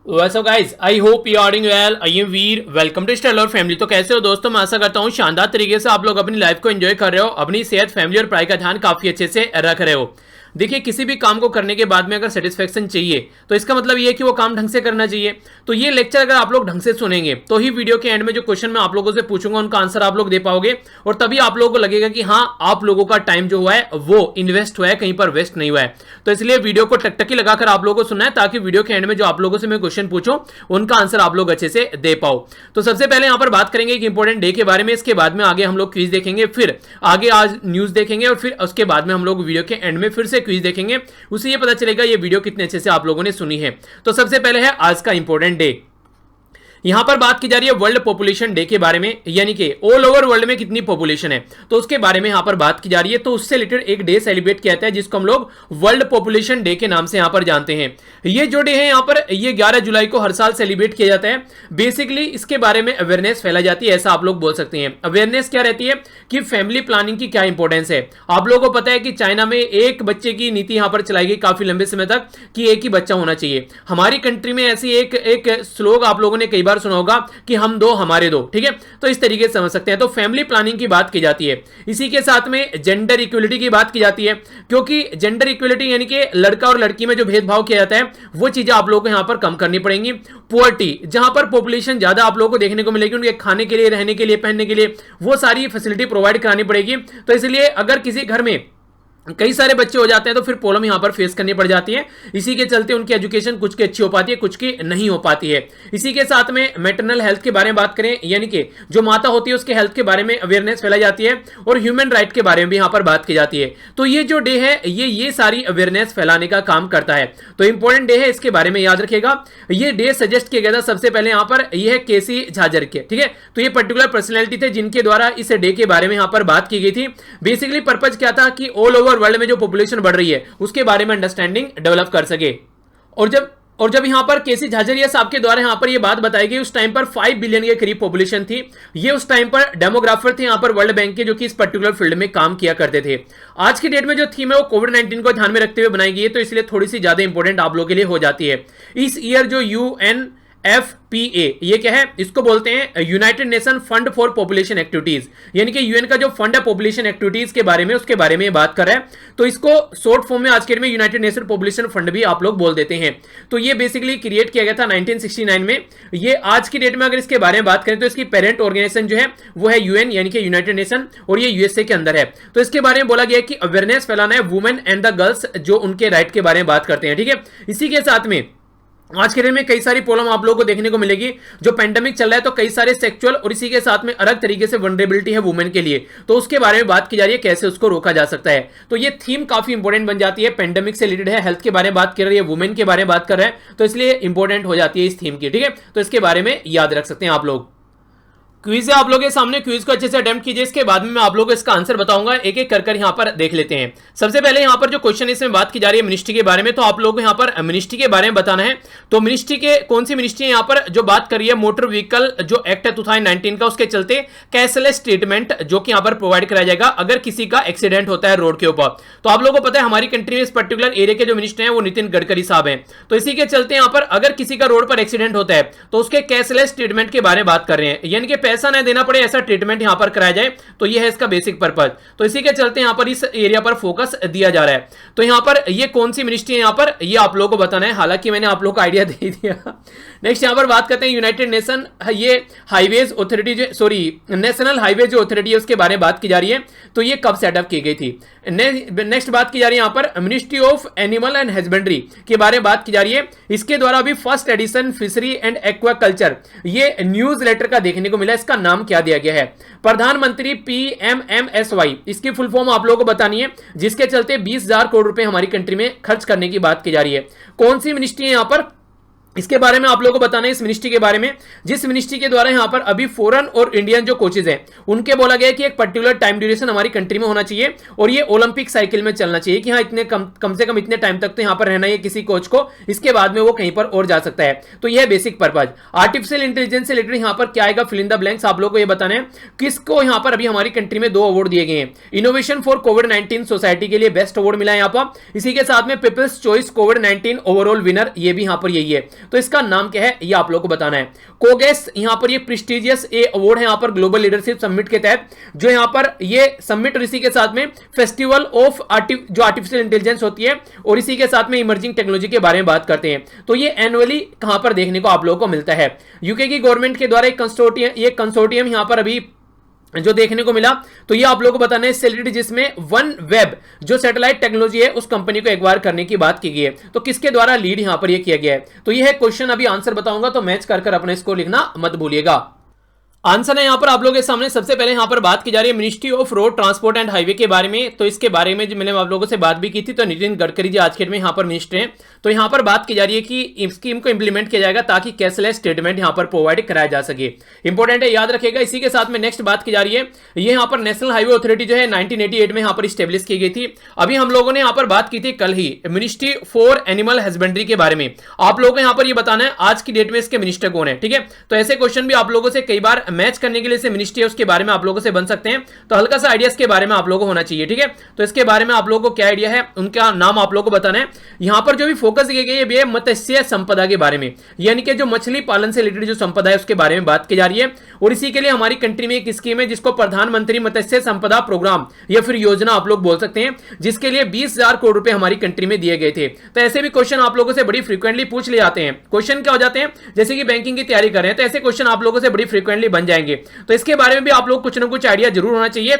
What's up guys? I hope you are doing well. I am Veer. Welcome to Stellar family. तो कैसे हो दोस्तों? मैं आशा करता हूँ शानदार तरीके से आप लोग अपनी लाइफ को एंजॉय कर रहे हो, अपनी सेहत, फैमिली और पढ़ाई का ध्यान काफी अच्छे से रख रहे हो। देखिए, किसी भी काम को करने के बाद में अगर सेटिस्फेक्शन चाहिए तो इसका मतलब ये है कि वो काम ढंग से करना चाहिए। तो ये लेक्चर अगर आप लोग ढंग से सुनेंगे तो ही वीडियो के एंड में जो क्वेश्चन मैं आप लोगों से पूछूंगा उनका आंसर आप लोग दे पाओगे, और तभी आप लोगों को लगेगा कि हाँ, आप लोगों का टाइम जो हुआ है वो इन्वेस्ट हुआ है, कहीं पर वेस्ट नहीं हुआ है। तो इसलिए वीडियो को टकटकी लगाकर आप लोगों को सुनना है, ताकि वीडियो के एंड में जो आप लोगों से मैं क्वेश्चन पूछूं उनका आंसर आप लोग अच्छे से दे पाओ। तो सबसे पहले यहां पर बात करेंगे एक इंपॉर्टेंट डे के बारे में, इसके बाद में आगे हम लोग क्विज देखेंगे, फिर आगे आज न्यूज देखेंगे, और फिर उसके बाद में हम लोग वीडियो के एंड में फिर से क्विज देखेंगे। उससे ये पता चलेगा ये वीडियो कितने अच्छे से आप लोगों ने सुनी है। तो सबसे पहले है आज का इंपॉर्टेंट डे। यहां पर बात की जा रही है वर्ल्ड पॉपुलेशन डे के बारे में, यानी कि ऑल ओवर वर्ल्ड में कितनी पॉपुलेशन है तो उसके बारे में यहां पर बात की जा रही है। तो उससे रिलेटेड एक डे सेलिब्रेट किया जाता है जिसको हम लोग वर्ल्ड पॉपुलेशन डे के नाम से यहां पर जानते हैं। ये जो डे है यहां पर ये 11 जुलाई को हर साल सेलिब्रेट किया जाता है। बेसिकली इसके बारे में अवेयरनेस फैलाई जाती है, ऐसा आप लोग बोल सकते हैं। अवेयरनेस क्या रहती है कि फैमिली प्लानिंग की क्या इंपॉर्टेंस है। आप लोगों को पता है कि चाइना में एक बच्चे की नीति यहां पर चलाई गई काफी लंबे समय तक कि एक ही बच्चा होना चाहिए। हमारी कंट्री में ऐसी एक स्लोग आप लोगों ने कई बार सुना होगा कि हम दो हमारे दो, ठीक है। तो इस तरीके से समझ सकते हैं। तो फैमिली प्लानिंग की बात की जाती है। इसी के साथ में जेंडर इक्वलिटी की बात की जाती है, क्योंकि जेंडर इक्वलिटी यानी कि लड़का और लड़की में जो भेदभाव किया जाता है वो चीजें आप लोगों को यहां पर कम करनी पड़ेंगी। पुअर्टी, जहां पर पॉपुलेशन ज्यादा आप लोगों को देखने को मिलेगी, उनके खाने के लिए, रहने के लिए, पहनने के लिए वो सारी फैसिलिटी प्रोवाइड करानी पड़ेगी। तो इसलिए अगर किसी घर में कई सारे बच्चे हो जाते हैं तो फिर प्रॉब्लम यहां पर फेस करनी पड़ जाती है। इसी के चलते उनकी एजुकेशन कुछ की अच्छी हो पाती है, कुछ की नहीं हो पाती है। इसी के साथ में मैटरनल हेल्थ के बारे में बात करें, यानी कि जो माता होती है उसके हेल्थ के बारे में अवेयरनेस फैलाई जाती है, और ह्यूमन राइट के बारे में भी यहां पर बात की जाती है। तो ये जो डे है ये सारी अवेयरनेस फैलाने का काम करता है। तो इंपॉर्टेंट डे है, इसके बारे में याद रखेगा। ये डे सजेस्ट किया गया था सबसे पहले यहां पर, यह है केसी झाजर के, ठीक है। तो ये पर्टिकुलर पर्सनैलिटी थे जिनके द्वारा इस डे के बारे में यहां पर बात की गई थी। बेसिकली पर्पज क्या था कि ऑल ओवर वर्ल्ड में जो पॉपुलेशन बढ़ रही है उसके बारे में अंडरस्टैंडिंग डेवलप कर सके। और जब यहां पर केसी झाझरिया साहब के द्वारा यहां पर यह बात बताई गई, उस टाइम पर 5 बिलियन के करीब पॉपुलेशन थी। ये उस टाइम पर डेमोग्राफर थे यहां पर वर्ल्ड बैंक के, जो कि इस पर्टिकुलर फील्ड में काम किया करते थे। आज की डेट में जो थीम है वो कोविड-19 को ध्यान में रखते हुए बनाई गई है, तो इसलिए थोड़ी सी ज्यादा इंपॉर्टेंट आप लोगों के लिए हो जाती है। इस ईयर जो UNFPA, ये क्या है, इसको बोलते हैं United nation fund for population activities, यानी कि यूएन का जो फंड है पॉपुलेशन एक्टिविटीज के बारे में, उसके बारे में बात कर रहा है। तो इसको शॉर्ट फॉर्म में आज के डेट में यूनाइटेड नेशन पॉपुलेशन फंड भी आप लोग बोल देते हैं। तो ये बेसिकली क्रिएट किया गया था 1969 में। ये आज की डेट में अगर इसके बारे में बात करें तो इसकी पेरेंट ऑर्गेनाइजेशन जो है वो है यूएन, यानी कि यूनाइटेड नेशन, और ये यूएसए के अंदर है। तो इसके बारे में बोला गया कि अवेयरनेस फैलाना है वुमेन एंड द गर्ल्स, जो उनके राइट के बारे में बात करते हैं, ठीक है। इसी के साथ में आज के दिन में कई सारी प्रॉब्लम आप लोगों को देखने को मिलेगी। जो पेंडेमिक चल रहा है तो कई सारे सेक्सुअल और इसी के साथ में अलग तरीके से वनरेबिलिटी है वुमेन के लिए, तो उसके बारे में बात की जा रही है, कैसे उसको रोका जा सकता है। तो ये थीम काफी इंपॉर्टेंट बन जाती है, पेंडेमिक से रिलेटेड है, हेल्थ के बारे में बात कर रही है, वुमेन के बारे में बात कर रहा है, तो इसलिए इंपॉर्टेंट हो जाती है इस थीम की, ठीक है। तो इसके बारे में याद रख सकते हैं आप लोग। क्विज है आप लोगों के सामने, क्विज को अच्छे से अटेम्प्ट कीजिए, इसके बाद में मैं आप लोगों को इसका आंसर बताऊंगा। एक एक कर यहां पर देख लेते हैं। सबसे पहले यहां पर जो क्वेश्चन इसमें बात की जा रही है मिनिस्ट्री के बारे में, तो आप लोगों को यहां पर मिनिस्ट्री के बारे में बताना है। तो मिनिस्ट्री के कौन सी मिनिस्ट्री है यहां पर जो बात कर रही है, मोटर व्हीकल जो एक्ट है 2019 का, उसके चलते कैशलेस ट्रीटमेंट जो कि यहां पर प्रोवाइड कराया जाएगा अगर किसी का एक्सीडेंट होता है रोड के ऊपर। तो आप लोगों को पता है हमारी कंट्री में इस पर्टिकुलर एरिया के जो मिनिस्टर हैं वो नितिन गडकरी साहब हैं। तो इसी के चलते यहां पर अगर किसी का रोड पर एक्सीडेंट होता है तो उसके कैशलेस ट्रीटमेंट के बारे में बात कर रहे हैं, यानी कि पैसा नहीं देना पड़े, ऐसा ट्रीटमेंट यहां पर कराया जाए। तो यह है इसका बेसिक पर्पस। तो इसी के चलते यहां पर इस एरिया पर फोकस दिया जा रहा है। तो यहां पर ये कौन सी मिनिस्ट्री है, यहां पर ये आप लोगों को बताना है, हालांकि मैंने आप लोगों को आइडिया दे दिया। नेक्स्ट यहां पर बात करते हैं यूनाइटेड नेशन, ये highways authority, sorry national highways जो अथॉरिटी है उसके बारे में बात की जा रही है। तो ये कब सेटअप की गई थी। नेक्स्ट बात की जा रही है यहां पर ministry of animal and husbandry के बारे में बात की जा रही है। इसके द्वारा भी first edition fishery and aquaculture, ये न्यूज लेटर का देखने को मिला। इसका नाम क्या दिया गया है, प्रधानमंत्री PMMSY, इसकी फुल फॉर्म आप लोगों को बतानी है, जिसके चलते 20,000 करोड़ रुपए हमारी कंट्री में खर्च करने की बात की जा रही है। कौन सी मिनिस्ट्री है यहां पर, इसके बारे में आप लोगों को बताना है। इस मिनिस्ट्री के बारे में, जिस मिनिस्ट्री के द्वारा यहां पर अभी फॉरेन और इंडियन जो कोचेज हैं उनके बोला गया कि एक पर्टिकुलर टाइम ड्यूरेशन हमारी कंट्री में होना चाहिए, और ये ओलंपिक साइकिल में चलना चाहिए कि हाँ इतने कम से कम इतने टाइम तक तो यहां पर रहना है किसी कोच को, इसके बाद में वो कहीं पर और जा सकता है। तो यह बेसिक पर्पज। आर्टिफिशियल इंटेलिजेंस से रिलेटेड यहां पर क्या आएगा, फिल इन द ब्लैंक्स आप लोगों को यह बताना है। किसको यहां पर अभी हमारी कंट्री में 2 अवार्ड दिए गए हैं। इनोवेशन फॉर कोविड-19 सोसाइटी के लिए बेस्ट अवार्ड मिला है यहां पर। इसी के साथ में पीपल्स चॉइस कोविड-19 ओवरऑल विनर, ये भी यहां पर यही है। तो इसका नाम क्या है ये आप लोग को बताना है। कोगेस यहां पर ये प्रेस्टिजियस अवार्ड है यहां पर ग्लोबल लीडरशिप समिट के तहत, जो यहां पर ये समिट और इसी के साथ में फेस्टिवल ऑफ जो आर्टिफिशियल इंटेलिजेंस होती है और इसी के साथ में इमर्जिंग टेक्नोलॉजी के बारे में बात करते हैं। तो ये एनुअली कहां पर देखने को आप लोगों को मिलता है? यूके की गवर्नमेंट के द्वारा एक कंसोर्टियम यहां पर अभी जो देखने को मिला, तो ये आप लोगों को बताना है सेलिब्रिटी, जिसमें वन वेब जो सैटेलाइट टेक्नोलॉजी है उस कंपनी को एक्वायर करने की बात की गई है। तो किसके द्वारा लीड यहां पर ये किया गया है? तो ये है क्वेश्चन, अभी आंसर बताऊंगा तो मैच कर अपने इसको लिखना मत भूलिएगा। आंसर है यहां पर आप लोगों के सामने। सबसे पहले यहां पर बात की जा रही है ministry of road transport and highway के बारे में। तो इसके बारे में जो मैंने आप लोगों से बात भी की थी, तो नितिन गडकरी जी आज के डेट में यहां पर मिनिस्टर हैं। तो यहां पर बात की जा रही है कि इस स्कीम को इंप्लीमेंट किया जाएगा ताकि कैशलेस स्टेटमेंट यहां पर प्रोवाइड कराया जा सके। इंपॉर्टेंट है, याद रखिएगा। इसी के साथ में नेक्स्ट बात की जा रही है, ये यहां पर नेशनल हाईवे अथॉरिटी जो है 1988 में यहां पर स्टेब्लिश की गई थी। अभी हम लोगों ने यहां पर बात की थी कल ही मिनिस्ट्री फॉर एनिमल हस्बेंड्री के बारे में। आप लोगों को यहां पर ये बताना है आज की डेट में इसके मिनिस्टर कौन है, ठीक है। तो ऐसे क्वेश्चन भी आप लोगों से कई बार मैच करने के लिए मिनिस्ट्री है उसके बारे में आप लोगों से बन सकते हैं। तो हल्का सा आइडिया इसके बारे में आप लोगों को होना चाहिए, ठीक है। तो इसके बारे में आप लोगों को क्या आइडिया है, उनका नाम आप लोगों को बताना है। यहां पर जो भी फोकस किया गया है मत्स्य संपदा के बारे में, यानी कि जो मछली पालन से रिलेटेड जो संपदा है उसके बारे में बात की जा रही है। और इसी के लिए हमारी कंट्री में एक स्कीम है जिसको प्रधानमंत्री मत्स्य संपदा प्रोग्राम या फिर योजना आप लोग बोल सकते हैं, जिसके लिए 20,000 करोड़ रुपए हमारी कंट्री में दिए गए थे। तो ऐसे भी क्वेश्चन आप लोगों से बड़ी फ्रीक्वेंटली पूछ ले जाते हैं। क्वेश्चन क्या हो जाते हैं, जैसे कि बैंकिंग की तैयारी कर रहे हैं तो ऐसे क्वेश्चन आप लोगों से बड़ी फ्रीक्वेंटली बन जाएंगे। तो इसके बारे में भी आप लोग कुछ ना कुछ आइडिया जरूर होना चाहिए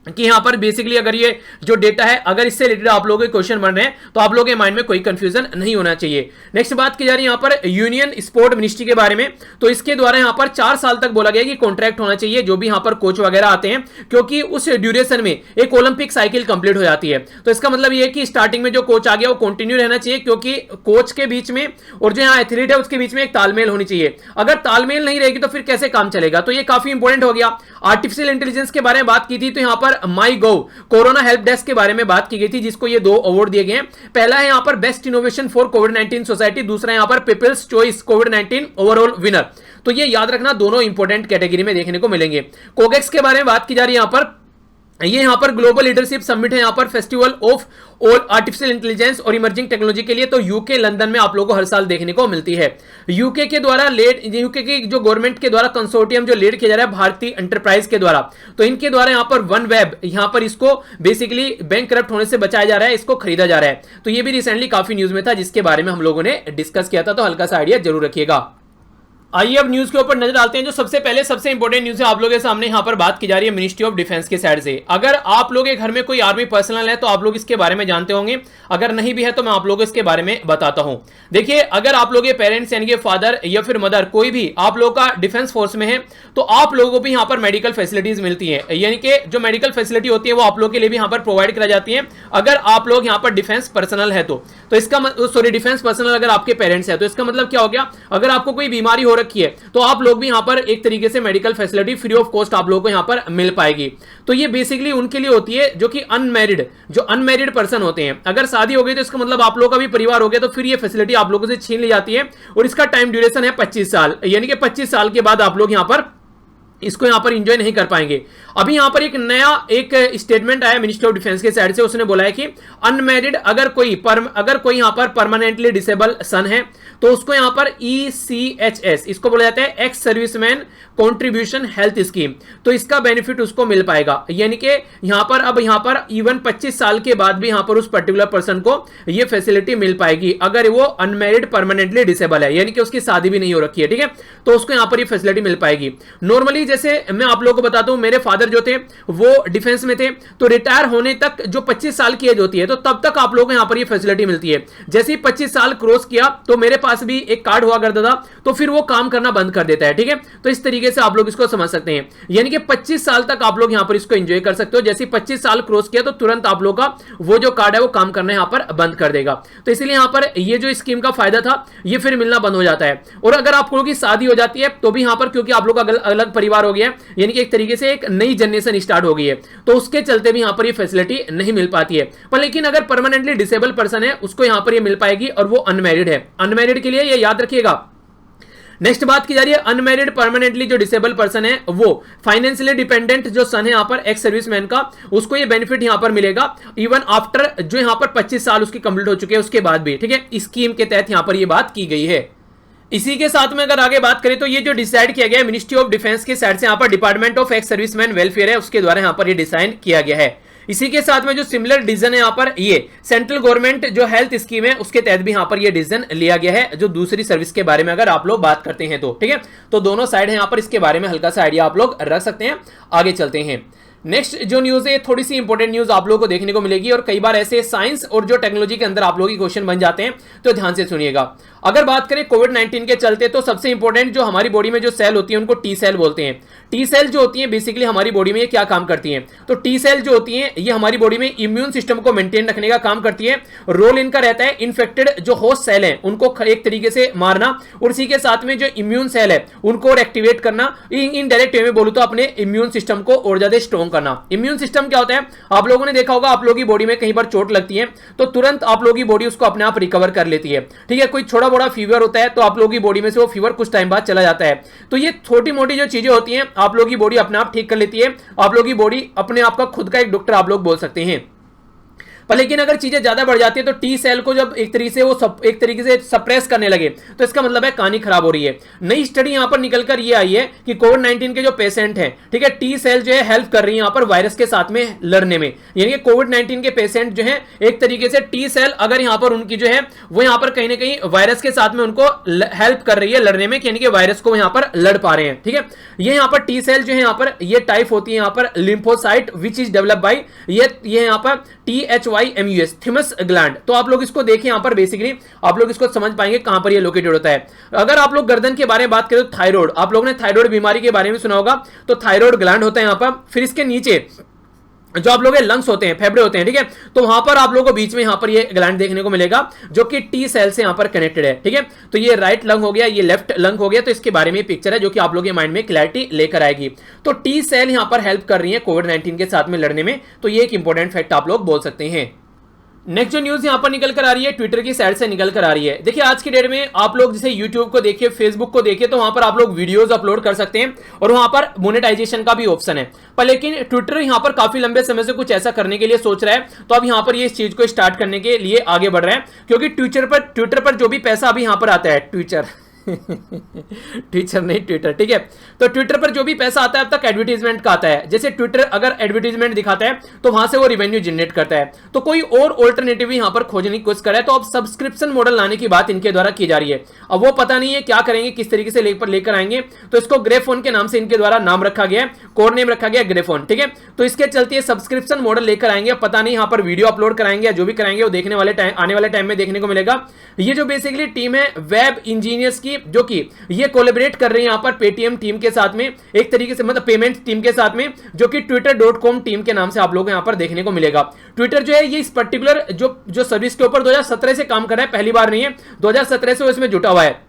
कि यहां पर बेसिकली अगर ये जो डेटा है अगर इससे रिलेटेड आप लोगों के क्वेश्चन बन रहे हैं तो आप लोगों के माइंड में कोई कंफ्यूजन नहीं होना चाहिए। नेक्स्ट बात की जा रही है यहां पर यूनियन स्पोर्ट मिनिस्ट्री के बारे में। तो इसके द्वारा यहां पर 4 साल तक बोला गया कि कॉन्ट्रैक्ट होना चाहिए जो भी यहां पर कोच वगैरह आते हैं, क्योंकि उस ड्यूरेशन में एक ओलंपिक साइकिल कंप्लीट हो जाती है। तो इसका मतलब ये है कि स्टार्टिंग में जो कोच आ गया वो कंटिन्यू रहना चाहिए, क्योंकि कोच के बीच में और जो यहाँ एथलीट है उसके बीच में एक तालमेल होनी चाहिए। अगर तालमेल नहीं रहेगी तो फिर कैसे काम चलेगा? तो ये काफी इंपॉर्टेंट हो गया। आर्टिफिशियल इंटेलिजेंस के बारे में बात की थी, तो यहां पर माई गो कोरोना हेल्प डेस्क के बारे में बात की गई थी, जिसको ये 2 अवार्ड दिए गए हैं। पहला है यहां पर best innovation for covid society, दूसरा यहां पर पीपल्स चॉइस कोविड-19 ओवरऑल विनर। तो ये याद रखना, दोनों इंपॉर्टेंट कैटेगरी में देखने को मिलेंगे। कोगेक्स के बारे में बात की जा रही है यहां पर, ये यहां पर ग्लोबल लीडरशिप समिट है यहां पर festival of all artificial intelligence और इमर्जिंग टेक्नोलॉजी के लिए। तो यूके लंदन में आप लोगों को हर साल देखने को मिलती है। यूके के द्वारा यूके की जो गवर्नमेंट के द्वारा कंसोर्टियम जो लीड किया जा रहा है भारतीय एंटरप्राइज के द्वारा, तो इनके द्वारा यहां पर वन वेब यहां पर इसको बेसिकली बैंक करप्ट होने से बचाया जा रहा है, इसको खरीदा जा रहा है। तो ये भी रिसेंटली काफी न्यूज में था जिसके बारे में हम लोगों ने डिस्कस किया था। तो हल्का सा आइडिया जरूर रखिएगा। आइए अब न्यूज के ऊपर नजर डालते हैं। जो सबसे पहले सबसे इंपॉर्टेंट न्यूज है आप लोगों के सामने यहां पर बात की जा रही है मिनिस्ट्री ऑफ डिफेंस के साइड से। अगर आप लोग के घर में कोई आर्मी पर्सनल है तो आप लोग इसके बारे में जानते होंगे, अगर नहीं भी है तो मैं आप लोगों को इसके बारे में बताता हूं। देखिए, अगर आप लोग के पेरेंट्स यानी कि फादर या फिर मदर कोई भी आप लोग का डिफेंस फोर्स में है तो आप लोगों को भी यहां पर मेडिकल फैसिलिटीज मिलती है, यानी कि जो मेडिकल फैसिलिटी होती है वो आप लोग के लिए भी यहां पर प्रोवाइड कराई जाती है अगर आप लोग यहां पर डिफेंस पर्सनल है तो इसका डिफेंस पर्सनल अगर आपके पेरेंट्स है तो इसका मतलब क्या हो गया, अगर आपको कोई बीमारी हो रखी है तो आप लोग भी यहां पर एक तरीके से medical facility free of cost आप लोगों को यहां पर मिल पाएगी। तो ये बेसिकली उनके लिए होती है जो कि अनमैरिड पर्सन होते हैं। अगर शादी हो गई तो इसका मतलब आप लोगों का भी परिवार हो गया, तो फिर ये फैसिलिटी आप लोगों से छीन ली जाती है। और इसका टाइम ड्यूरेशन है 25 साल, यानी कि 25 साल के बाद आप लोग यहां पर इसको यहां पर एंजॉय नहीं कर पाएंगे। अभी यहां पर एक नया स्टेटमेंट आया मिनिस्ट्री ऑफ डिफेंस के साइड से, उसने बोला है कि अनमैरिड अगर कोई यहां पर परमानेंटली डिसेबल सन है तो उसको यहां पर ECHS इसको बोला जाता है ex serviceman contribution health scheme, तो इसका बेनिफिट उसको मिल पाएगा। यानी कि यहां पर इवन 25 साल के बाद भी यहां पर उस पर्टिकुलर पर्सन को यह फैसिलिटी मिल पाएगी अगर वो अनमैरिड परमानेंटली डिसेबल है, यानी कि उसकी शादी भी नहीं हो रखी है, ठीक है, तो उसको यहां पर ये फैसिलिटी मिल पाएगी। नॉर्मली जैसे मैं आप लोगों को बताता हूं, मेरे फादर जो थे वो डिफेंस में थे, तो रिटायर होने तक जो 25 साल की एज होती है तो तब तक आप लोगों को यहां पर ये फैसिलिटी मिलती है। जैसे ही 25 साल क्रॉस किया तो मेरे पास भी एक कार्ड हुआ करता था, तो फिर वो काम करना बंद कर देता है, ठीक है। तो इस तरीके से आप लोग इसको समझ सकते हैं, यानी कि 25 साल तक आप लोग यहां पर इसको एंजॉय कर सकते हो। जैसे 25 साल क्रॉस किया तो तुरंत आप लोग का वो जो कार्ड है वो काम करना यहां पर बंद कर देगा। तो इसलिए यहां पर ये जो स्कीम का फायदा था ये फिर मिलना बंद हो जाता है। और अगर आप लोगों की शादी हो जाती है तो भी यहां पर, क्योंकि आप लोग का अलग परिवार हो गया है, यानी कि एक तरीके से एक नई जनरेशन स्टार्ट हो गई है, तो उसके चलते भी यहां पर ये फैसिलिटी नहीं मिल पाती है। पर लेकिन अगर परमानेंटली डिसेबल पर्सन है उसको यहां पर ये मिल पाएगी, और वो अनमैरिड है। अनमैरिड के लिए ये याद रखिएगा। नेक्स्ट बात की जा रही है अनमैरिड परमानेंटली जो डिसेबल पर्सन है वो फाइनेंशियली डिपेंडेंट जो सन है यहां पर एक्स सर्विसमैन का, उसको ये बेनिफिट यहां पर मिलेगा इवन आफ्टर जो यहां पर 25 साल उसकी कंप्लीट हो चुके हैं उसके बाद भी, ठीक है। स्कीम के तहत यहां पर ये बात की गई है। इसी के साथ में अगर आगे बात करें तो ये जो डिसाइड किया गया है मिनिस्ट्री ऑफ डिफेंस की साइड से, यहाँ पर department of ex serviceman welfare है, उसके द्वारा यहाँ पर ये डिजाइन किया गया है। इसी के साथ में जो सिमिलर डिसीजन है यहाँ पर, ये सेंट्रल गवर्नमेंट जो हेल्थ स्कीम है उसके तहत भी यहाँ पर ये डिसीजन लिया गया है, जो दूसरी सर्विस के बारे में अगर आप लोग बात करते हैं तो ठीक है। तो दोनों साइड है यहाँ पर, इसके बारे में हल्का सा आइडिया आप लोग रख सकते हैं। आगे चलते हैं। नेक्स्ट जो न्यूज है थोड़ी सी इंपॉर्टेंट न्यूज आप लोगों को देखने को मिलेगी, और कई बार ऐसे साइंस और जो टेक्नोलॉजी के अंदर आप लोगों की क्वेश्चन बन जाते हैं, तो ध्यान से सुनिएगा। अगर बात करें कोविड-19 के चलते, तो सबसे इंपॉर्टेंट जो हमारी बॉडी में जो सेल होती है उनको टी सेल बोलते हैं। टी सेल जो होती है बेसिकली हमारी बॉडी में ये क्या काम करती है, तो टी सेल जो होती है ये हमारी बॉडी में इम्यून सिस्टम को मेंटेन रखने का काम करती है। रोल इनका रहता है इन्फेक्टेड जो होस्ट सेल है उनको एक तरीके से मारना, और इसी के साथ में जो इम्यून सेल है उनको और एक्टिवेट करना, इन डायरेक्ट वे में बोलूं तो अपने इम्यून सिस्टम को और ज्यादा स्ट्रॉन्ग करना। इम्यून सिस्टम क्या होता है, आप लोगों ने देखा होगा, आप लोगों की बॉडी में कहीं पर चोट लगती है तो तुरंत आप लोगों की बॉडी उसको अपने आप रिकवर कर लेती है, ठीक है। कोई छोटा बड़ा फीवर होता है तो आप लोगों की बॉडी में से वो फीवर कुछ टाइम बाद चला जाता है। तो ये छोटी मोटी जो चीजें होती हैं आप लोगों की बॉडी अपने आप ठीक कर लेती है। आप लोगों की बॉडी अपने आप का खुद का एक डॉक्टर आप लोग बोल सकते हैं। पर लेकिन अगर चीजें ज्यादा बढ़ जाती है तो टी सेल को जब एक तरीके से सप्रेस करने लगे तो इसका मतलब है कहानी खराब हो रही है। नई स्टडी यहां पर निकलकर ये आई है कि कोविड-19 के जो पेशेंट हैं, ठीक है, टी सेल जो है हेल्प कर रही है यहां पर वायरस के साथ में लड़ने में। यानी कि कोविड-19 के पेशेंट जो है एक तरीके से टी सेल अगर यहां पर उनकी जो है वो यहां पर कहीं ना कहीं वायरस के साथ में उनको हेल्प कर रही है लड़ने में, यानी कि वायरस को यहां पर लड़ पा रहे हैं, ठीक है। ये यहां पर टी सेल जो है यहां पर ये टाइप होती है यहां पर lymphocyte which is develop by ये यहां पर THYMUS थिमस ग्लैंड। तो आप लोग इसको देखें, यहां पर बेसिकली आप लोग इसको समझ पाएंगे कहां पर ये लोकेटेड होता है। अगर आप लोग गर्दन के बारे में बात करें तो थायराइड, आप लोगों ने थायराइड बीमारी के बारे में सुना होगा, तो थायराइड ग्लैंड होता है यहां पर। फिर इसके नीचे जो आप लोग लंग्स होते हैं, फेफड़े होते हैं, ठीक है, तो वहां पर आप लोगों को बीच में यहां पर ये ग्लैंड देखने को मिलेगा जो कि टी सेल से यहां पर कनेक्टेड है, ठीक है। तो ये राइट लंग हो गया, ये लेफ्ट लंग हो गया, तो इसके बारे में पिक्चर है जो कि आप लोगों के माइंड में क्लैरिटी लेकर आएगी। तो टी सेल यहां पर हेल्प कर रही है कोविड-19 के साथ में लड़ने में, तो ये एक इंपॉर्टेंट फैक्ट आप लोग बोल सकते हैं। नेक्स्ट जो न्यूज यहां पर निकल कर आ रही है ट्विटर की साइड से निकल कर आ रही है। देखिए आज की डेट में आप लोग जैसे यूट्यूब को देखिए, फेसबुक को देखिए, तो वहां पर आप लोग वीडियोस अपलोड कर सकते हैं और वहां पर मोनेटाइजेशन का भी ऑप्शन है। पर लेकिन ट्विटर यहां पर काफी लंबे समय से कुछ ऐसा करने के लिए सोच रहा है, तो अब यहां पर ये इस चीज को स्टार्ट करने के लिए आगे बढ़ रहा है, क्योंकि ट्विटर पर जो भी पैसा अभी यहां पर आता है, टीचर नहीं ट्विटर, ठीक है। तो ट्विटर पर जो भी पैसा आता है अब तक एडवर्टीजमेंट का आता है। जैसे ट्विटर अगर एडवर्टीजमेंट दिखाता है तो वहां से वो रिवेन्यू जनरेट करता है, तो कोई और ऑल्टरनेटिव यहां पर खोजने की कोशिश कर रहा है। तो अब सब्सक्रिप्शन मॉडल लाने की बात इनके द्वारा की जा रही है। अब वो पता नहीं है क्या करेंगे, किस तरीके से लेकर आएंगे, तो इसको ग्रेफोन के नाम से इनके द्वारा नाम रखा गया, कोड नेम रखा गया ग्रेफोन, ठीक है। तो इसके चलते सब्सक्रिप्शन मॉडल लेकर आएंगे, पता नहीं यहां पर वीडियो अपलोड कराएंगे या जो भी कराएंगे वो देखने वाले टाइम आने वाले टाइम में देखने को मिलेगा। ये जो बेसिकली टीम है वेब इंजीनियर्स की, जो कि ये कोलैबोरेट कर रहे हैं यहां पर पेटीएम टीम के साथ में, एक तरीके से मतलब पेमेंट टीम के साथ में, जो कि twitter.com टीम के नाम से आप लोग यहां पर देखने को मिलेगा। ट्विटर जो है ये इस पर्टिकुलर जो सर्विस के ऊपर 2017 से काम कर रहा है, पहली बार नहीं है, 2017 से वो इसमें जुटा हुआ है।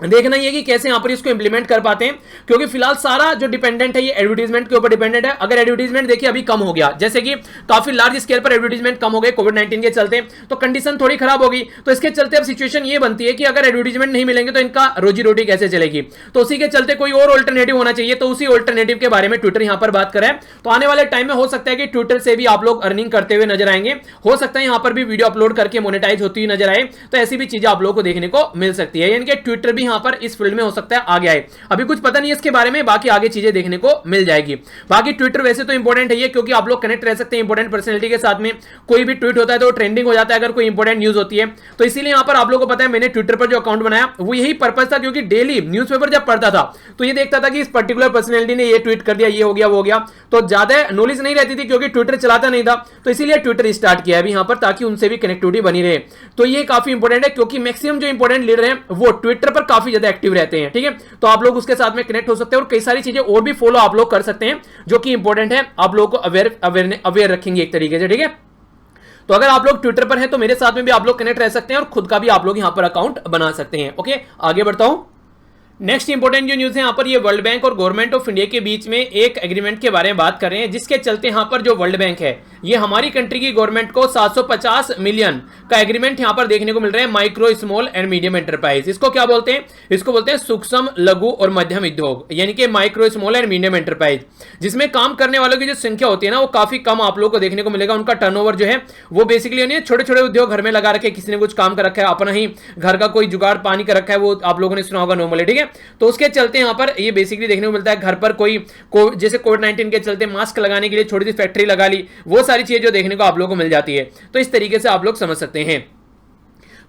देखना ये कि कैसे यहां पर इसको इंप्लीमेंट कर पाते हैं, क्योंकि फिलहाल सारा जो डिपेंडेंट है ये एडवर्टाइजमेंट के ऊपर डिपेंडेंट है। अगर एडवर्टाइजमेंट देखिए अभी कम हो गया, जैसे कि काफी लार्ज स्केल पर एडवर्टाइजमेंट कम हो गए कोविड-19 के चलते, तो कंडीशन थोड़ी खराब होगी। तो इसके चलते अब सिचुएशन ये बनती है कि अगर एडवर्टाइजमेंट नहीं मिलेंगे तो इनका रोजी रोटी कैसे चलेगी, तो उसी के चलते कोई और ऑल्टरनेटिव होना चाहिए। तो उसी ऑल्टरनेटिव के बारे में ट्विटर यहां पर बात कर रहा है। तो आने वाले टाइम में हो सकता है कि ट्विटर से भी आप लोग अर्निंग करते हुए नजर आएंगे, हो सकता है यहां पर भी वीडियो अपलोड करके मोनेटाइज होती हुई नजर आए, तो ऐसी भी चीजें आप लोगों को देखने को मिल सकती है। यानी कि ट्विटर भी यहां पर इस फील्ड में हो सकता है आगे आए। अभी कुछ पता नहीं है इसके बारे में, बाकी आगे चीजें देखने को मिल जाएगी। बाकी ट्विटर वैसे तो इंपॉर्टेंट है ये, क्योंकि आप लोग कनेक्ट रह सकते हैं इंपॉर्टेंट पर्सनालिटी के साथ में। कोई भी ट्वीट होता है तो ट्रेंडिंग हो जाता है अगर कोई इंपॉर्टेंट न्यूज होती है। तो इसीलिए यहां पर आप लोगों को पता है मैंने ट्विटर पर जो अकाउंट बनाया वो यही पर्पस था, क्योंकि डेली न्यूज़पेपर जब पढ़ता था तो ये देखता था कि इस पर्टिकुलर पर्सनालिटी ने ये ट्वीट कर दिया, ये हो गया वो हो गया, तो ज्यादा नॉलेज नहीं रहती थी क्योंकि ट्विटर चलाता नहीं था। तो इसीलिए ट्विटर स्टार्ट किया है यहां पर, ताकि उनसे भी कनेक्टिविटी बनी रहे। तो ये काफी इंपॉर्टेंट है, क्योंकि मैक्सिमम जो इंपॉर्टेंट लीडर हैं वो ट्विटर पर काफी ज्यादा एक्टिव रहते हैं, ठीक है। तो आप लोग उसके साथ में कनेक्ट हो सकते हैं और कई सारी चीजें और भी फॉलो आप लोग कर सकते हैं जो कि इंपॉर्टेंट है, आप लोगों को अवेयर रखेंगे एक तरीके से, ठीक है। तो अगर आप लोग ट्विटर पर हैं तो मेरे साथ में भी आप लोग कनेक्ट रह सकते हैं और खुद का भी आप लोग यहां पर अकाउंट बना सकते हैं। ओके, आगे बढ़ता हूं। नेक्स्ट इंपॉर्टेंट जो न्यूज है यहाँ पर ये वर्ल्ड बैंक और गवर्नमेंट ऑफ इंडिया के बीच में एक एग्रीमेंट के बारे में बात कर रहे हैं, जिसके चलते यहाँ पर जो वर्ल्ड बैंक है ये हमारी कंट्री की गवर्नमेंट को 750 मिलियन का एग्रीमेंट यहाँ पर देखने को मिल रहा है micro small and medium enterprise. इसको क्या बोलते हैं? इसको बोलते हैं सूक्ष्म लघु और मध्यम उद्योग, यानी कि micro small and medium enterprise, जिसमें काम करने वालों की जो संख्या होती है ना वो काफी कम आप लोगों को देखने को मिलेगा। उनका टर्नओवर जो है वो बेसिकली छोटे छोटे उद्योग घर में लगा रखे, किसी ने कुछ काम कर रखा है, अपना ही घर का कोई जुगाड़ पानी कर रखा है, वो आप लोगों ने सुना होगा नॉर्मली, ठीक है। तो उसके चलते यहाँ पर ये बेसिकली देखने को मिलता है घर पर कोई जैसे कोविड-19 के चलते मास्क लगाने के लिए छोटी सी फैक्ट्री लगा ली, वो सारी चीजें जो देखने को आप लोगों को मिल जाती है। तो इस तरीके से आप लोग समझ सकते हैं।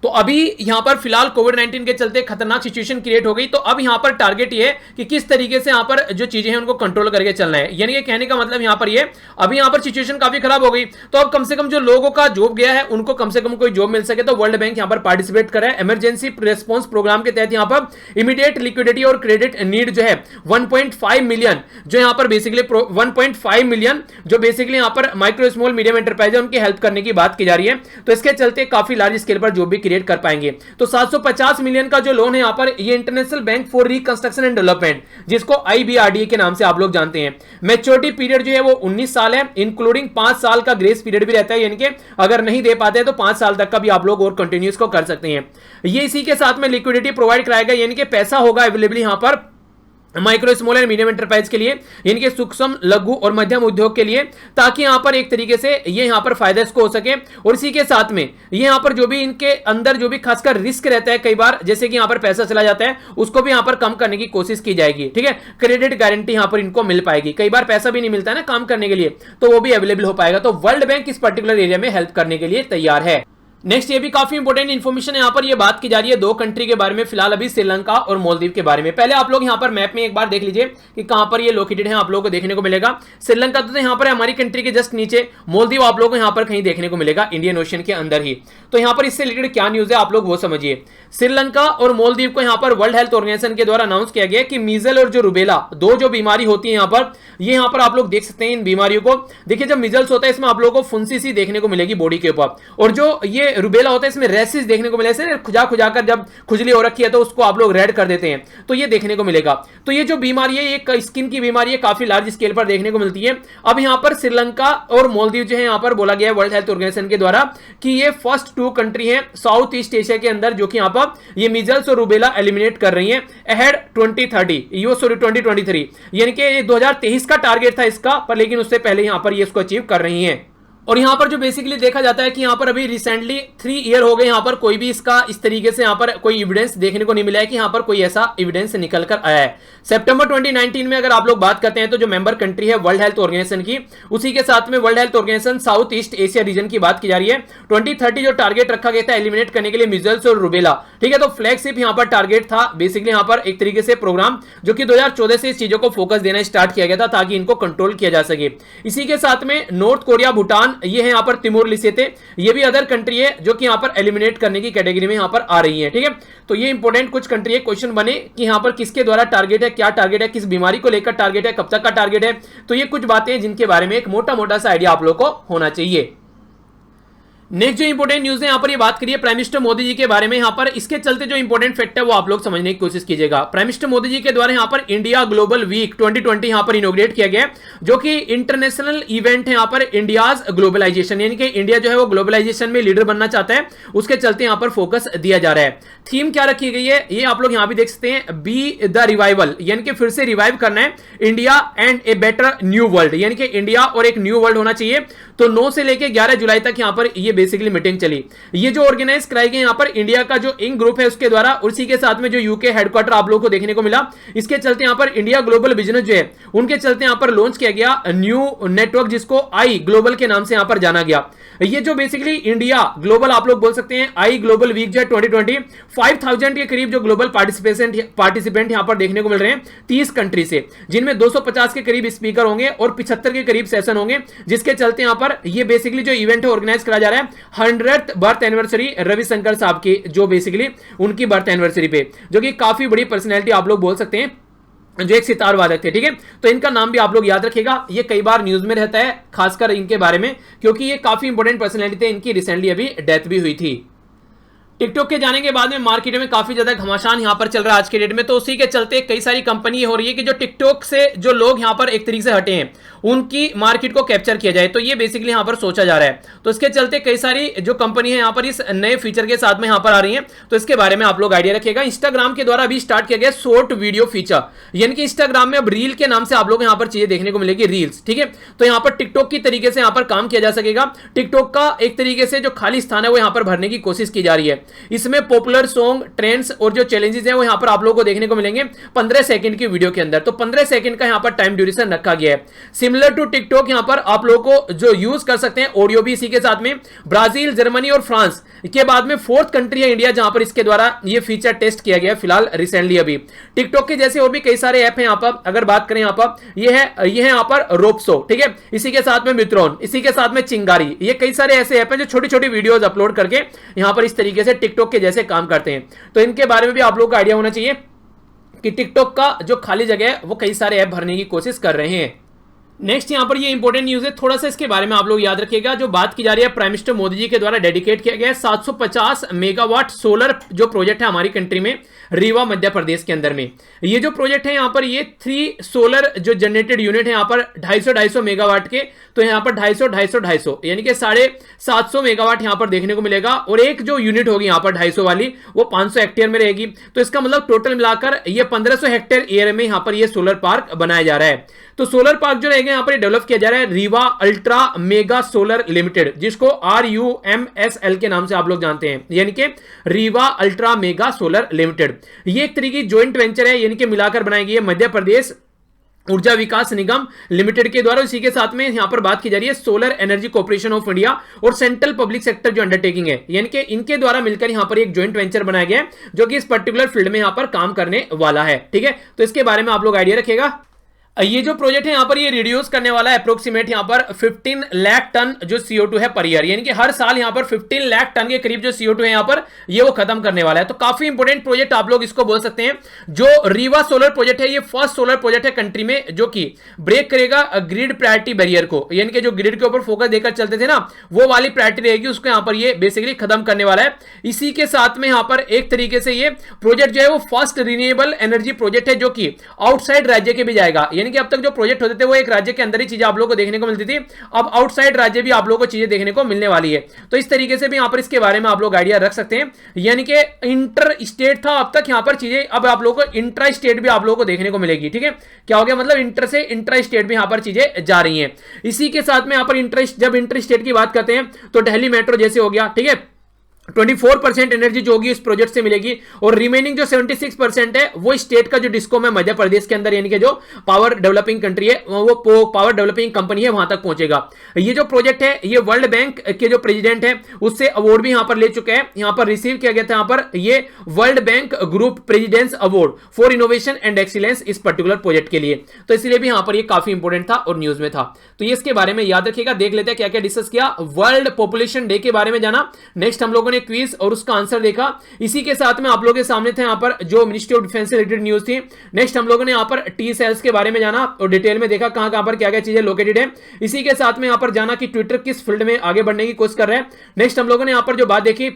तो अभी यहां पर फिलहाल कोविड-19 के चलते खतरनाक सिचुएशन क्रिएट हो गई, तो अब यहां पर टारगेट ये है कि किस तरीके से यहां पर जो चीजें हैं उनको कंट्रोल करके चलना है। यानी कि कहने का मतलब यहां पर ये अभी यहां पर सिचुएशन काफी खराब हो गई, तो अब कम से कम जो लोगों का जॉब गया है उनको कम से कम कोई जॉब मिल सके। तो वर्ल्ड बैंक यहां पर पार्टिसिपेट कर रहा है इमरजेंसी रिस्पॉन्स प्रोग्राम के तहत। यहां पर इमीडिएट लिक्विडिटी और क्रेडिट नीड जो है 1.5 मिलियन जो यहां पर बेसिकली 1.5 मिलियन जो बेसिकली यहां पर माइक्रो स्मॉल मीडियम एंटरप्राइज है उनकी हेल्प करने की बात की जा रही है। तो इसके चलते काफी लार्ज स्केल पर जॉब भी क्रिएट कर पाएंगे। तो 750 मिलियन का जो लोन है यहां पर ये international bank for reconstruction and development, जिसको IBRDA के नाम से आप लोग जानते हैं। मैच्योरिटी पीरियड जो है वो 19 साल है, इंक्लूडिंग 5 साल का ग्रेस पीरियड भी रहता है, यानी कि अगर नहीं दे पाते हैं तो 5 साल तक का भी आप लोग और कंटिन्यूस को कर सकते हैं। ये इसी के साथ में लिक्विडिटी प्रोवाइड कराएगा, यानी कि पैसा होगा अवेलेबल यहां पर micro small and medium enterprise के लिए, यानी कि सूक्ष्म लघु और मध्यम उद्योग के लिए, ताकि यहां पर एक तरीके से ये यहां पर फायदा इसको हो सके। और इसी के साथ में ये यहां पर जो भी इनके अंदर जो भी खासकर रिस्क रहता है कई बार, जैसे कि यहां पर पैसा चला जाता है, उसको भी यहां पर कम करने की कोशिश की जाएगी, ठीक है। क्रेडिट गारंटी यहां पर इनको मिल पाएगी। कई बार पैसा भी नहीं मिलता है ना काम करने के लिए, तो वो भी अवेलेबल हो पाएगा। तो वर्ल्ड बैंक इस पर्टिकुलर एरिया में हेल्प करने के लिए तैयार है। नेक्स्ट ये भी काफी इंपॉर्टेंट इंफॉर्मेशन है, यहाँ पर ये बात की जा रही है 2 कंट्री के बारे में, फिलहाल अभी श्रीलंका और मालदीव के बारे में। पहले आप लोग यहाँ पर मैप में एक बार देख लीजिए कि कहां पर ये लोकेटेड है, आप लोगों को देखने को मिलेगा। श्रीलंका तो यहाँ पर है हमारी कंट्री के जस्ट नीचे, मालदीव आप लोगों को यहाँ पर कहीं देखने को मिलेगा इंडियन ओशन के अंदर ही। तो यहाँ पर इससे रिलेटेड क्या न्यूज है आप लोग वो समझिए। श्रीलंका और मालदीव को यहाँ पर वर्ल्ड हेल्थ ऑर्गेनाइजेशन के द्वारा अनाउंस किया गया कि मीजल और जो रुबेला 2 जो बीमारी होती है यहाँ पर, ये यहाँ पर आप लोग देख सकते हैं इन बीमारियों को। देखिए जब मीजल्स होता है इसमें आप लोगों को फुंसी सी देखने को मिलेगी बॉडी के ऊपर, और जो ये रुबेला होता है इसमें रेसिस देखने को मिलेगा। खुजा खुजा कर जब खुजली हो रखी है तो उसको आप लोग रेड कर देते हैं, तो ये देखने को मिलेगा। तो ये जो बीमारी है ये स्किन की बीमारी है, काफी लार्ज स्केल पर देखने को मिलती है। अब यहाँ पर श्रीलंका और मालदीव जो है यहाँ पर बोला गया है वर्ल्ड हेल्थ ऑर्गेनाइजेशन के द्वारा कि ये फर्स्ट 2 कंट्री है साउथ ईस्ट एशिया के अंदर जो कि यहाँ पर ये मीजल्स और रुबेला एलिमिनेट कर रही है अहेड 2023, यानी कि 2023 का टारगेट था इसका, पर लेकिन उससे पहले यहाँ पर ये इसको अचीव कर रही है। और यहां पर जो बेसिकली देखा जाता है कि यहां पर अभी रिसेंटली 3 ईयर हो गए, यहां पर कोई भी इसका इस तरीके से यहां पर कोई एविडेंस देखने को नहीं मिला है कि यहां पर कोई ऐसा एविडेंस निकल कर आया है। सितंबर 2019 में अगर आप लोग बात करते हैं तो जो मेंबर कंट्री है वर्ल्ड हेल्थ ऑर्गेनाइजेशन की, उसी के साथ में World Health Organization South East Asia region की बात की जा रही है। 2030 जो टारगेट रखा गया था एलिमिनेट करने के लिए मीजल्स और रुबेला, ठीक है। तो फ्लैगशिप यहां पर टारगेट था बेसिकली यहां पर एक तरीके से प्रोग्राम जो कि 2014 से इस चीजों को फोकस देना स्टार्ट किया गया था ताकि इनको कंट्रोल किया जा सके। इसी के साथ में नॉर्थ कोरिया, भूटान, ये है यहां पर तिमोर लिसेते, ये भी अदर कंट्री है जो कि यहां पर एलिमिनेट करने की कैटेगरी में यहां पर आ रही है, ठीक है। तो ये इंपॉर्टेंट कुछ कंट्री है, क्वेश्चन बने कि यहां पर किसके द्वारा टारगेट है, क्या टारगेट है, किस बीमारी को लेकर टारगेट है, कब तक का टारगेट है। तो ये कुछ बातें हैं जिनके बारे में एक मोटा मोटा सा आइडिया आप लोग को होना चाहिए। नेक्स्ट जो इंपॉर्टेंट न्यूज है यहां पर ये बात करिए प्राइम मिनिस्टर मोदी जी के बारे में। यहां पर इसके चलते जो इंपॉर्टेंट फैक्ट है वो आप लोग समझने की कोशिश कीजिएगा। प्राइम मिनिस्टर मोदी जी के द्वारा यहां पर इंडिया ग्लोबल वीक 2020 यहां पर इनॉग्रेट किया गया, जो कि इंटरनेशनल इवेंट है यहां पर इंडियाज ग्लोबलाइजेशन, यानी कि इंडिया जो है वो ग्लोबलाइजेशन में लीडर बनना चाहता है, उसके चलते यहां पर फोकस दिया जा रहा है। थीम क्या रखी गई है ये आप लोग यहां भी देख सकते हैं, बी द रिवाइवल, यानी कि फिर से रिवाइव करना है India and a better new world, यानी कि इंडिया और एक न्यू वर्ल्ड होना चाहिए। तो 9 से लेकर 11 जुलाई तक यहां पर ये बेसिकली मीटिंग चली। ये जो ऑर्गेनाइज कराई गई यहां पर इंडिया का जो इंक ग्रुप है उसके द्वारा, उसी के साथ में जो यूके हेडक्वार्टर आप लोगों को देखने को मिला, इसके चलते यहां पर इंडिया ग्लोबल बिजनेस जो है उनके चलते यहां पर लॉन्च किया गया न्यू नेटवर्क, जिसको आई ग्लोबल के नाम से यहां पर जाना गया। ये जो बेसिकली इंडिया ग्लोबल आप लोग बोल सकते हैं आई ग्लोबल वीक जो है 2020, 5000 के करीब जो ग्लोबल पार्टिसिपेंट यहां पर देखने को मिल रहे हैं 30 कंट्री से, जिनमें 250 के करीब स्पीकर होंगे और 75 के करीब सेशन होंगे, जिसके चलते यहां पर ये बेसिकली जो इवेंट है ऑर्गेनाइज करा जा रहा है 100th बर्थ एनिवर्सरी रविशंकर साहब की, जो बेसिकली उनकी बर्थ एनिवर्सरी पे, जो कि काफी बड़ी पर्सनैलिटी आप लोग बोल सकते हैं, जो एक सितार वादक थे, ठीक है। तो इनका नाम भी आप लोग याद रखिएगा, ये कई बार न्यूज में रहता है खासकर इनके बारे में, क्योंकि ये काफी इंपॉर्टेंट पर्सनैलिटी थे, इनकी रिसेंटली अभी डेथ भी हुई थी। टिकटॉक के जाने के बाद में मार्केट में काफी ज्यादा घमासान यहां पर चल रहा है आज के डेट में, तो उसी के चलते कई सारी कंपनी हो रही है कि जो टिकटॉक से जो लोग यहां पर एक तरीके से हटे हैं उनकी मार्केट को कैप्चर किया जाए, तो ये बेसिकली यहां पर सोचा जा रहा है। तो इसके चलते कई सारी जो कंपनी है यहां पर इस नए फीचर के साथ में यहां पर आ रही है, तो इसके बारे में आप लोग आइडिया रखिएगा। इंस्टाग्राम के द्वारा अभी स्टार्ट किया गया शॉर्ट वीडियो फीचर, यानी कि इंस्टाग्राम में अब रील के नाम से आप लोग यहां पर चीजें देखने को मिलेगी, रील्स, ठीक है। तो यहां पर टिकटॉक की तरीके से यहां पर काम किया जा सकेगा। टिकटॉक का एक तरीके से जो खाली स्थान है वो यहां पर भरने की कोशिश की जा रही है। इसमें पॉपुलर सॉन्ग, ट्रेंड्स और जो चैलेंजेस हैं वो यहां पर आप लोगों को देखने को मिलेंगे 15 सेकंड की वीडियो के अंदर। तो 15 सेकंड का यहां पर टाइम ड्यूरेशन रखा गया है। सिमिलर टू टिकटॉक यहां पर आप लोगों को जो यूज कर सकते हैं ऑडियो भी इसी के साथ में। ब्राजील, जर्मनी और फ्रांस के बाद में फोर्थ कंट्री है इंडिया जहां पर इसके द्वारा ये फीचर टेस्ट किया गया फिलहाल रिसेंटली अभी। टिकटॉक के जैसे और भी कई सारे ऐप हैं यहां पर, अगर बात करें यहां पर ये है यहां पर रोपसो, ठीक है, इसी के साथ में मित्रोन, इसी के साथ में चिंगारी, ये कई सारे ऐसे ऐप हैं जो छोटी छोटी वीडियोस अपलोड करके यहां पर इस तरीके से टिकटॉक के जैसे काम करते हैं। तो इनके बारे में भी आप लोगों को आइडिया होना चाहिए कि टिकटॉक का जो खाली जगह है वो कई सारे ऐप भरने की कोशिश कर रहे हैं। नेक्स्ट यहां पर ये इंपॉर्टेंट न्यूज है, थोड़ा सा इसके बारे में आप लोग याद रखिएगा। जो बात की जा रही है प्राइम मिनिस्टर मोदी जी के द्वारा डेडिकेट किया गया 750 मेगावाट सोलर जो प्रोजेक्ट है हमारी कंट्री में, रीवा मध्य प्रदेश के अंदर में। ये जो प्रोजेक्ट है यहां पर ये 3 सोलर जो जनरेटेड यूनिट है यहां पर 250 मेगावाट के, तो यहां पर 250 यानी कि 750 मेगावाट यहां पर देखने को मिलेगा। और एक जो यूनिट होगी यहां पर 250 वाली वो 500 हेक्टेयर में रहेगी। तो इसका मतलब टोटल मिलाकर ये 1500 हेक्टेयर एरिया में यहां पर ये सोलर पार्क बनाया जा रहा है। तो सोलर पार्क जो रहेगा यहां पर डेवलप किया जा रहा है Rewa ultra mega solar limited, जिसको RUMSL के नाम से आप लोग जानते हैं, यानी कि Rewa ultra mega solar limited. ये एक तरीके की ज्वाइंट वेंचर है, यानी कि मिलाकर बनाई गई है मध्य प्रदेश ऊर्जा विकास निगम लिमिटेड के द्वारा। इसी के साथ में यहां पर बात की जा रही है solar energy corporation of India और सेंट्रल पब्लिक सेक्टर जो अंडरटेकिंग है, यानी कि इनके द्वारा मिलकर यहां पर एक ज्वाइंट वेंचर बनाया गया है जो कि इस पर्टिकुलर फील्ड में यहां पर काम करने वाला है, ठीक है। तो इसके बारे में आप लोग आइडिया रखिएगा। ये जो प्रोजेक्ट है यहां पर ये रिड्यूस करने वाला है अप्रोक्सीमेट यहां पर 15 लाख टन जो CO2 है पर ईयर, यानी कि हर साल यहां पर 15 लाख टन के करीब जो CO2 है यहां पर ये वो खत्म करने वाला है। तो काफी इंपोर्टेंट प्रोजेक्ट आप लोग इसको बोल सकते हैं। जो रीवा सोलर प्रोजेक्ट है ये फर्स्ट सोलर प्रोजेक्ट है कंट्री में जो कि ब्रेक करेगा ग्रिड प्रायोरिटी बैरियर को, यानी कि जो ग्रिड के ऊपर फोकस देकर चलते थे ना वो वाली प्रायोरिटी रहेगी, उसको यहां पर ये बेसिकली खत्म करने वाला है। इसी के साथ में यहां पर एक तरीके से ये प्रोजेक्ट जो है वो फर्स्ट रिन्यूएबल एनर्जी प्रोजेक्ट है जो कि आउटसाइड राज्य के भी जाएगा, यानी कि अब तक जो प्रोजेक्ट होते थे वो एक राज्य के अंदर ही चीजें आप लोगों को देखने को मिलती थी, अब आउटसाइड राज्य भी आप लोगों को चीजें देखने को मिलने वाली है। तो इस तरीके से भी यहां पर इसके बारे में आप लोग आइडिया रख सकते हैं, यानी कि इंटर स्टेट था अब तक, यहां पर चीजें अब आप लोगों को इंट्रा स्टेट भी आप लोगों को देखने को मिलेगी, ठीक है। क्या हो गया, मतलब इंटर से इंट्रा स्टेट भी यहां पर चीजें जा रही हैं। इसी के साथ में यहां पर जब इंटर स्टेट की बात करते हैं तो दिल्ली मेट्रो जैसे हो गया, ठीक है, 24% एनर्जी जो होगी इस प्रोजेक्ट से मिलेगी और रिमेनिंग जो 76% है वो स्टेट का जो डिस्कॉम है मध्य प्रदेश के अंदर, यानी कि जो पावर डेवलपिंग कंट्री है वो पावर डेवलपिंग कंपनी है वहां तक पहुंचेगा। ये जो प्रोजेक्ट है ये वर्ल्ड बैंक के जो प्रेसिडेंट है उससे अवार्ड भी यहां पर ले चुके हैं, यहां पर रिसीव किया गया था यहां पर ये World Bank Group president's award for innovation and excellence इस पर्टिकुलर प्रोजेक्ट के लिए। तो इसलिए भी यहां पर ये काफी इंपोर्टेंट था और न्यूज में था, तो ये इसके बारे में याद रखिएगा। देख लेते हैं क्या क्या डिस्कस किया। वर्ल्ड पॉपुलेशन डे के बारे में जाना, नेक्स्ट हम लोगों क्विज और उसका आंसर देखा। इसी के साथ में आप लोगों के सामने थे यहां पर जो मिनिस्ट्री ऑफ डिफेंस से रिलेटेड न्यूज थी। नेक्स्ट हम लोगों ने यहां पर टी सेल्स के बारे में जाना और डिटेल में देखा कहां कहां पर क्या क्या चीजें लोकेटेड है। इसी के साथ में यहां पर जाना कि ट्विटर किस फील्ड में आगे बढ़ने की कोशिश कर रहे हैं। नेक्स्ट हम लोगों ने यहां पर जो बात देखी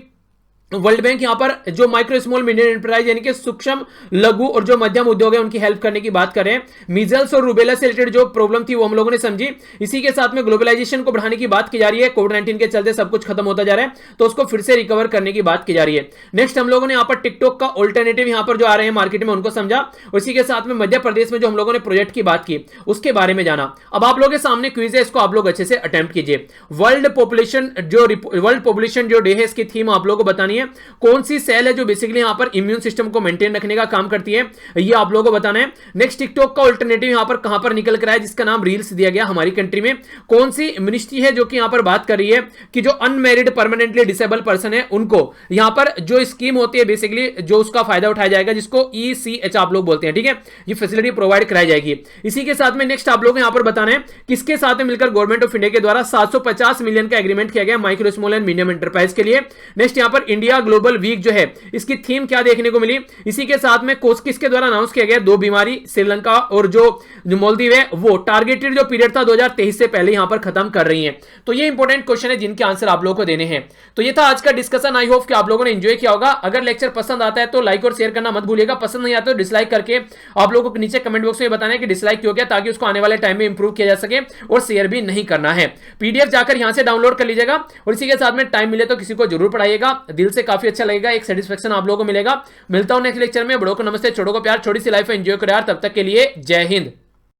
वर्ल्ड बैंक यहां पर जो माइक्रो स्मॉल मीडियम एंटरप्राइज यानी कि सूक्ष्म लघु और जो मध्यम उद्योग है उनकी हेल्प करने की बात कर रहे हैं। मीजल्स और रूबेला से रिलेटेड जो प्रॉब्लम थी वो हम लोगों ने समझी। इसी के साथ में ग्लोबलाइजेशन को बढ़ाने की बात की जा रही है, कोविड-19 के चलते सब कुछ खत्म होता जा रहा है तो उसको फिर से रिकवर करने की बात की जा रही है। नेक्स्ट हम लोगों ने यहां पर टिकटॉक का ऑल्टरनेटिव यहां पर जो आ रहे हैं मार्केट में उनको समझा। उसी के साथ में मध्य प्रदेश में जो हम लोगों ने प्रोजेक्ट की बात की उसके बारे में जाना। अब आप लोगों के सामने क्विज है, इसको आप लोग अच्छे से अटेम्प्ट कीजिए। वर्ल्ड पॉपुलेशन जो डे है इसकी थीम आप लोगों को बतानी है। कौन सी सेल है जो बेसिकली यहां पर इम्यून सिस्टम को मेंटेन रखने का काम करती है, ये आप लोगों को बताना है। नेक्स्ट टिकटॉक का अल्टरनेटिव यहां पर कहां पर निकल कर आया जिसका नाम रील्स दिया गया हमारी कंट्री में। कौन सी मिनिस्ट्री है जो कि यहां पर बात कर रही है कि जो अनमैरिड परमानेंटली डिसेबल पर्सन है उनको यहां पर जो स्कीम होती है बेसिकली जो उसका फायदा उठाया जाएगा जिसको ECH आप लोग बोलते हैं, ठीक है, ये फैसिलिटी प्रोवाइड कराई जाएगी। इसी के साथ में नेक्स्ट आप लोग यहां पर बताना है किसके साथ मिलकर गवर्नमेंट ऑफ इंडिया के द्वारा 750 मिलियन का एग्रीमेंट किया गया micro small and medium enterprise के लिए। नेक्स्ट यहां पर इंडिया इंडिया ग्लोबल वीक जो है इसकी थीम क्या देखने को मिली, इसी के साथ में किसके द्वारा अनाउंस किया गया, 2 बीमारी श्रीलंका और जो मालदीव है वो टारगेटेड जो पीरियड था 2023 से पहले यहां पर खत्म कर रही है। तो ये इंपॉर्टेंट क्वेश्चन है जिनके आंसर आप लोगों को देने हैं। तो ये था आज का डिस्कशन। आई होप कि आप लोगों ने एंजॉय किया होगा। अगर लेक्चर पसंद आता है तो लाइक और शेयर करना मत भूलिएगा, पसंद नहीं आता तो डिसलाइक करके आप लोगों को नीचे कमेंट बॉक्स में बताना है कि डिसलाइक क्यों किया, ताकि उसको आने वाले टाइम में इंप्रूव किया जा सके। और शेयर भी नहीं करना है। पीडीएफ जाकर यहां से डाउनलोड कर लीजिएगा और इसी के साथ में टाइम मिले तो किसी को जरूर पढ़ाइएगा, दिल से काफी अच्छा लगेगा, एक सेटिस्फेक्शन आप लोगों को मिलेगा। मिलता हूं नेक्स्ट लेक्चर में। बड़ों को नमस्ते, छोटों को प्यार, छोटी सी लाइफ एंजॉय करो यार। तब तक के लिए जय हिंद।